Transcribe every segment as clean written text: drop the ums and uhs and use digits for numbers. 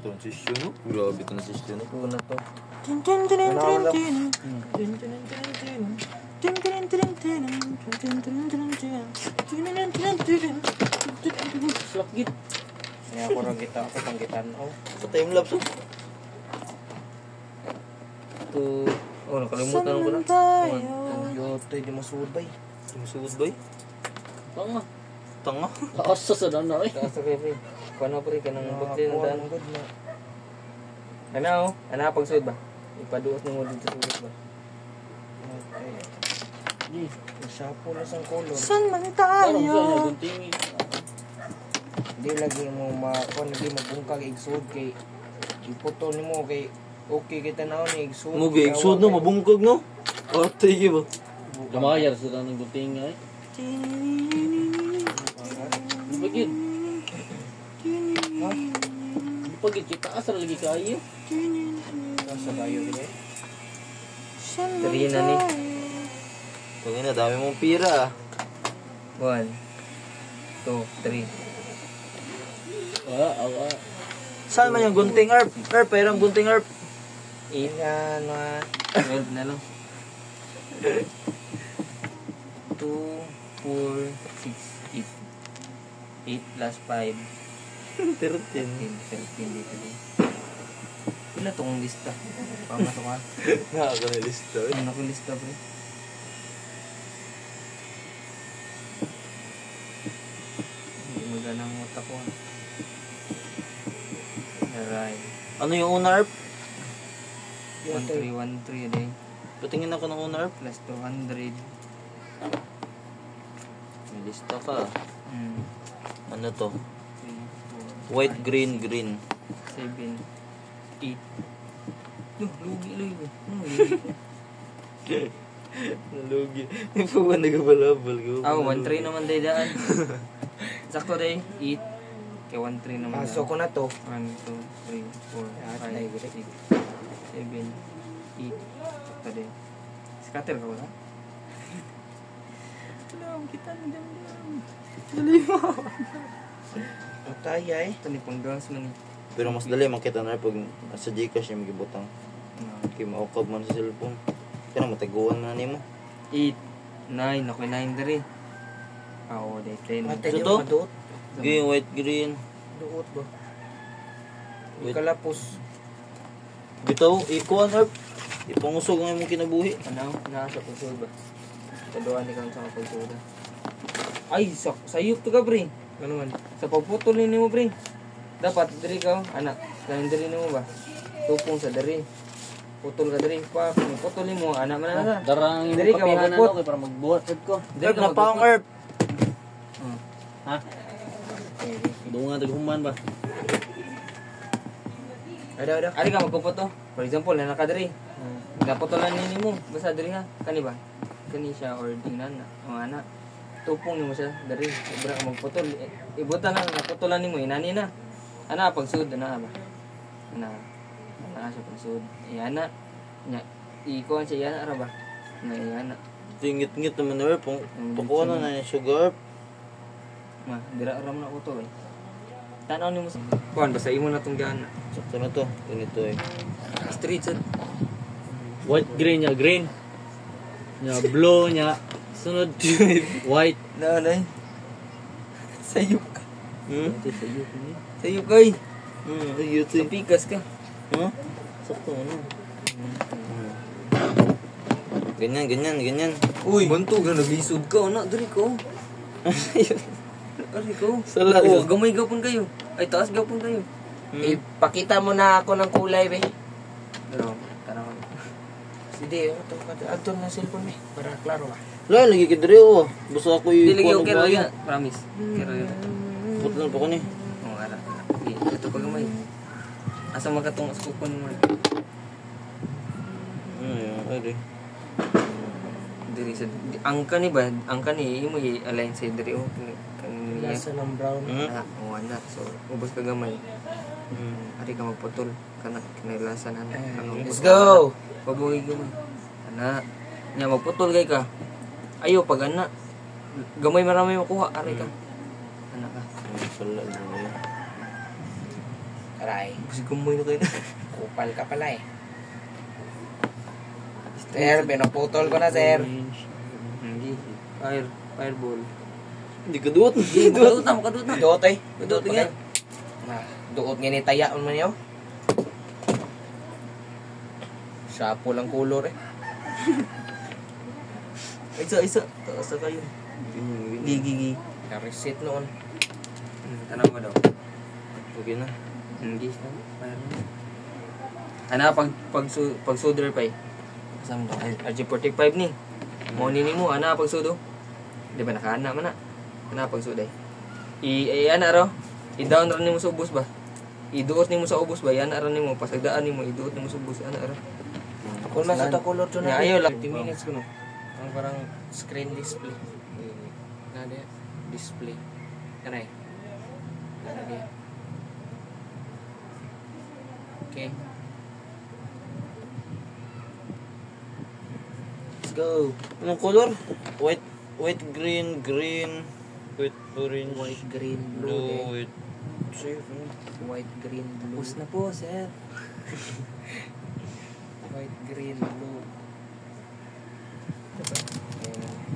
Transisyon, no? Grabe transisyon na po na to. Slapgit. Kaya ako rin kita ako panggitan ako. Sa time-lapse, oh. Ito, oh, nakalimutan ko na. Yotoy, di masubay. Sumusugod ba eh? Tanga. Tanga. Kaasa sa dana eh. Kaasa kayo, pre. Kuha na, pre, ka nang bakti ng daan. Good na. Ano, ano pagsuod ba? Ipaduos na mo dito sa ulit ba? Okay. Di, masapo na sang color. San man Parang tayo? saan na gunting. Di lagi mo kung hindi mabungkag igsud kay iputo nimo kay okay kita na ni igsud. Mugi, igsud no, mabungkag no? Ate, ba? Gamayar sa tanong gunting ay. Bagid. Ha? Pagid kita asal lagi kayo. Asa kayo dire? Tari na ni. Tangin na, dami mong pira. 1, 2, 3. Awa. Saan man yung gunting herb? Herb, pahirang gunting herb. Ilan na. Herb na lang. 2, 4, 6, 8. 8 plus 5. 13 dito din. Wala tong lista. Pamato ka. Nakaka na lista. Ano ko lista, pre? Hindi maganang utak ko. Alright. Ano yung unarp? 1313 day. Patingin ako ng unarp. Plus 200. May lista ka. Ano to? 3, 4, white, 5, green, 6, green. 7, 8. Lugi. Nalugi. Hindi po ba nagkabalabal ko? 1-3 naman day daan. Sakto day. 8. Kaya 1-3 naman daan. Pasok ko na to. 1, 2, 3, 4, 5, 6, 7, 8. Sakto day. Scatter ka wala? Alam, kita na dyan. Dali mo. Atay ay. Ito ni pang-dance man eh. Pero mas dali makita na pag sa Gcash yung magibutang. Kaya maukab man sa cellphone. Kaya na matiguan man na nimo. 8, 9, ako 9 dari. Oo, day 10. Matay Ito yung to? maduot. Green, white, green. Duot ba? Wait. Kalapos. Bitaw, ikuan herb. Ipangusog ang imong kinabuhi. Ano? Nasa pagsuod ba? Paduan ni kang sa pagsuod. Ay, sayop to ka, pre. Ano man? Sa pagputol ni mo, pre. Dapat, diri ka, anak. Kanin diri mo ba? Tupong sa diri. Putol ka diri. Pa, putol mo, anak man na. Darang yung Diri ka kapihan magput. ano kay para magbuhat ko. Diri Herb, ka napang magput. herb. Ha? Doon nga taghuman ba? Ada. Ari ka magpuput to. For example, na nakadiri. Naputolan ni mo. Basta diri ha. Kani ba? Kani siya or tingnan na. O anak. Tupong ni mo siya dari. Sobra ka magputol. Ibuta na naputolan ni mo. Inani na. Ana pagsud na ba? Na siya pagsud. Iyana. Nya ikuan siya iyana ra ba? Na iyana. Tingit-ngit naman herb. Pakuha na na yung sugar herb. Ma, dira ra man ako to eh. Tanaw ni mo. Kuan basta imo na tong gana. Sakto na to. Ganito eh. Street sa White green niya, green. Nya blue niya. Sunod white. na. Sayop ka. Sayop ka eh. Ayun to eh. Pikas ka. Huh? Sakto ano. Ganyan. Uy, bantu ka naglisod ka anak diri ko. Ari ko. Sala. Oh, gamay gapon kayo. Ay taas gapon kayo. Ipakita mo na ako ng kulay, be. Pero tanaw. Sige, ato na cellphone me para klaro ba. Wala, lagi ka diri oh. Basta ako yung Dili okay ra yan. Promise. Pero yun. Putol pa ko ni. Oh, ara. Ito pa gamay. Asa makatong askupon mo. Ay, Diri sa angka ni ba? Angka ni imo i-align sa diri oh. Kaniya. Nasa ng brown. Wala. So, ubos ka gamay. Ari ka magputol. Kana kinailasan ana. Let's go! Pabuhay gamay. Ana. Nya magputol kay ka. Ayo pag ana. Gamay marami makuha, ari ka. Ana ka. Sala na yun. Aray, Kasi gumoy na kayo. kupal ka pala eh. Sir, pinaputol ko na, sir. Hindi. Fireball. Hindi ka duot. Makadut na. Duot eh. Duot nga. Duot nga ni taya man yun. Shapo lang color eh. Isa. Taas na kayo. Gigi. Na-reset noon. Tanaw mo daw. Okay na. Hindi na. Fireball. Ana, pag solder pa eh. Kasama daw. RG45 ni. Mo nini mo, ana pag sudo. Di ba nakaana man na? Ana pag suday. Ana raw. I-down ra nimo sa ubos ba? Iduot nimo sa ubos ba? Ana ra nimo pasagdaan nimo iduot nimo sa ubos ana ra. Kung nasa ta color to na. Ayaw lang. 30 minutes ko no. Ang parang screen display. Nade display. Kanay. Nade. Okay. Let's go. Anong color? White, green, white, orange, White, green, blue, blue. white. White, green, blue. Pus na po, sir. White, green, blue.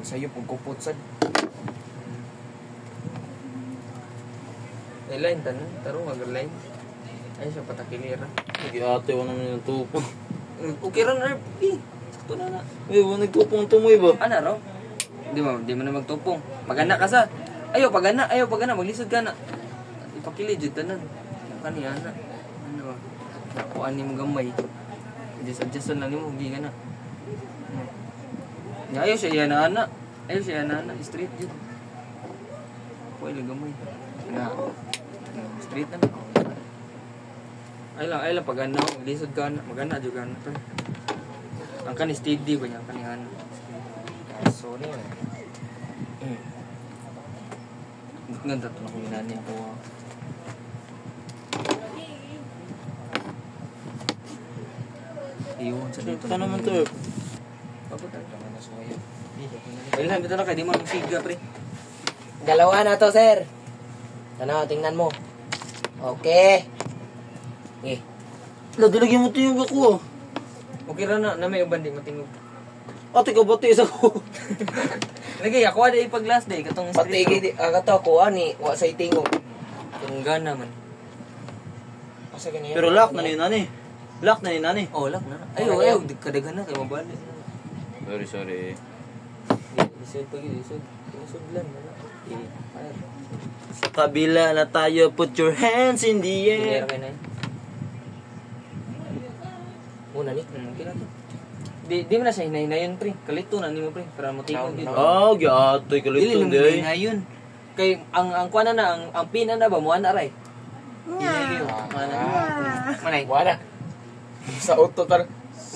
Sa'yo, pagkupot sad. Line tanan, tarong mag-line. Ay siya patakilira. Nag-ate ko naman yung tupo. Okay ran RP. Sakto na na. Eh, wala nagtupong tumoy ba? Ana raw? Di mo na magtupong. Magana ka sa. Ayaw pagana, maglisod ka na. Ipakili jud tanan. Kaniya na. Ano ba? Nakuan nimo gamay. Adjust lang nimo gi kana. Ya ayaw siya na ana. Straight jud. Kuy lang gamay. Na. Straight na. Ay lang pag ano, lisod ka na, magana jud ka na. Ang kan steady ba niya kanihan. So, niya. Ganda to na kung inani ako. Iyon sa dito. Ito naman to. Pabutan ka. Naman na soya. Ay lang, dito na kayo, di mo nang siga, pre. Dalawa na to, sir. Ano, tingnan mo. Okay. Eh. Lagyan mo ito yung ako. Okay ra na may uban di matingog. Ate ka batis ako. Lagi, ako ada ipag last day, katong Pati gidi, kato ko ani, wa sa itingog. Itong gana man. Asa ganyan? Pero lock na ni nani. Lock na ni nani. Oh, lak na. Ayaw, kadaghan na, kayo mabali. Sorry. Isod pag isod. Isod lang. Fire. Sa kabila na tayo, put your hands in the Pinera air. kayo na yun. Muna ni. Okay na to. Di mo na siya hinahinayon, pre. Kalito na nimo, pre. Para matikog yun. Oh, gyatoy ka Dili lito nang day. hinayon. Kay ang kuana na ang pin na ba mo ana ray. Hinayon. Manay. Wala. Sa utot pa.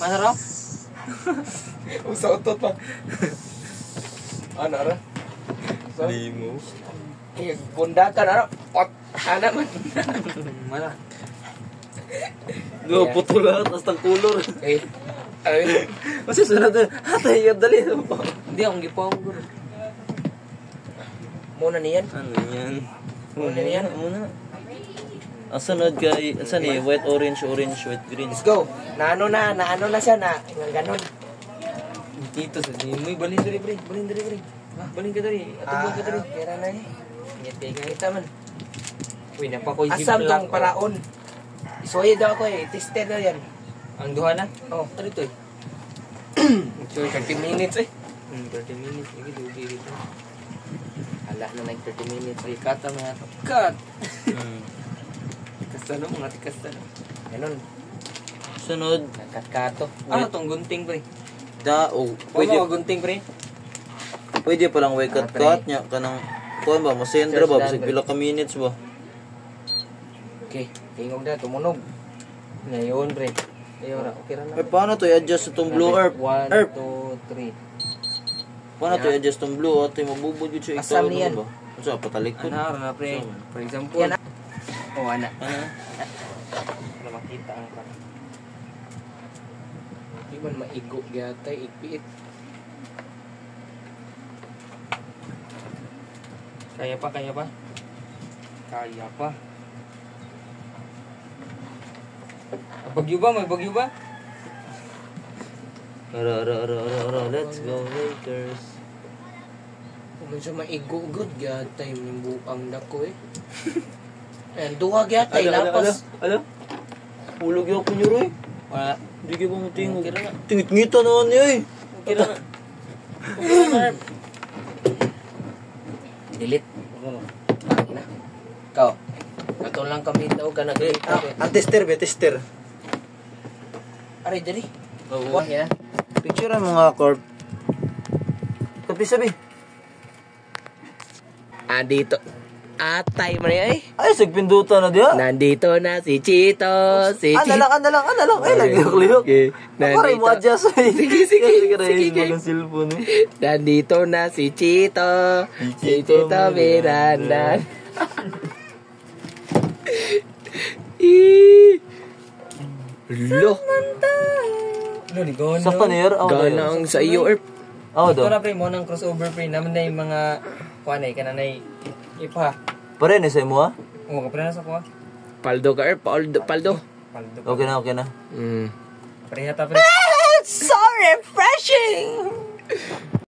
Mana raw? Sa utot pa. Ano ra? So, Limo. bundakan ano? Ot, ana man. Mana? Do putol lahat hasta color. Eh. Ay, Kasi sunod na. Hatay yun dali. Hindi akong gipawag ko. muna niyan. Ano yan? Muna niyan. Muna. Ang sunod kay, asan eh? White, orange, white, green. Let's go. Naano na siya na ganun. Dito sa may balin diri, pre. Balin diri, pre. Balin ka diri. Atubog ka diri. Kira na eh. Ingat kay kita man. Uy, napakoy Asam tong paraon. Isuoy daw ako eh. Tested na yan. Ang duha na? Oh. Ano ito eh? So, 30 minutes eh. 30 minutes. Sige, dugi dito. Hala na like 30 minutes. Ay, kata mga ito. Cut! Hmm. Kasta no, mga tikasta no. Ganun. Sunod. Kakat-kato. Ano tong gunting, pre? Pwede, Pwede gunting, pre? pwede palang way cut nya kanang kuan ba masendra ba Search bisag pila ka minutes ba. Okay. Tingog na. Tumunog. Ngayon, pre. Ngayon, okay ra na. Eh paano to i-adjust itong blue earth? 1, Earth. 2, 3. Paano to i-adjust itong blue earth? Mabubod yun siya Asam ikaw niyan. ba? Ano sa patalikod? Ano, na, pre? For example. Yan. Oh, ana. Ano? Para makita ang parang. Di man maigo gyatay. Igpiit. Kaya pa. Kaya pa. Bagyo ba? May bagyo ba? Let's go Lakers. Kung siya maigo-good, gyatay yung buang dako eh. Ayan, duha gyatay, lapas. Ala? Ulog yung ako nyo, Roy. Wala. Hindi ka bang tingog. Okay na. Tingit-ngita naman niya eh. Okay na. Okay na. Delete. Na. Ikaw. Ato lang kami daw ka nag-delete. Ang tester be, tester. Aray, dali. Oo. Ya. Picture ang mga corp. Tapi sabi. Dito. Atay mo na eh. Ay, sagpindutan na diya. Nandito na si Chito. Si Chito. Andalang. Ay, lagyak-liyok. Okay. Ako rin mo adjust. Sige. Sige. Ang cellphone eh. Nandito na si Chito. Si Chito Miranda. Lo. Ano ni Gono? Sakto niya. Ganang sa iyo, Erp. Ito na pre mo ng crossover pre naman na yung mga kuanay ka na ipa. Pare ni sa mo ah. Oo, kapre na sa kuha. Paldo ka, Erp. Paldo. Paldo. Okay na. Mm. Pareha ta pre. So refreshing!